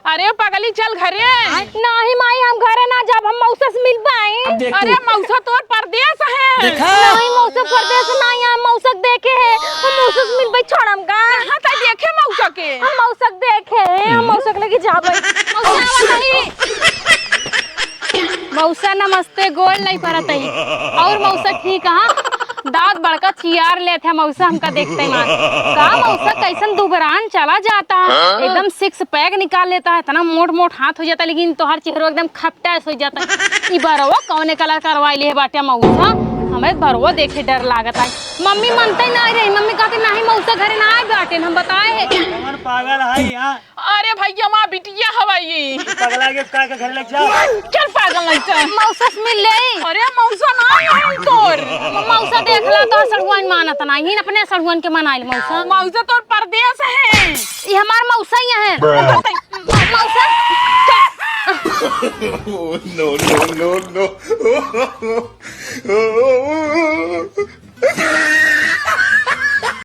अरे पगली चल घरे। नहीं माई हम घरे ना जब हम मौसा से मिल पाए। अरे मौसा तोर परदेश है। नहीं मौसा परदेश नहीं हम मौसा देखे है। हम मौसा से मिल छोड़म का। कहां तक देखे मौसा के? हम मौसा देखे हम मौसा के लगे जाबे। मौसा नहीं मौसा नमस्ते गोल नहीं परत है। और मौसा ठीक हां दांत बड़का चियार ले थे मौसा हमका देखते ही मान का मौसा कैसन दुबरान चला जाता है एकदम सिक्स पैक निकाल लेता है इतना मोट मोट हाथ हो जाता लेकिन तोहर चेहरा एकदम खपटा हो जाता है। ई बरवा कौने कलर करवाई ले बाटे मौसा हमें बरवा देखे डर लागता है। मम्मी मनते नहीं रही मम्मी कहते नहीं मौसा घरे ना आए बाटे हम बताए कौन पागल है यहाँ? अरे भैया माँ बिटिया हवाई पगला के का घर लग जाओ। चल पागल नहीं चल मौसा से मिल ले। अरे मौसा ना है तोर। मौसा देखला तो सड़ुआन मानत नहीं अपने सड़ुआन के मनाइल मौसा। मौसा तोर परदेश है। ये हमार मौसा ही है। मौसा no, no, no, no.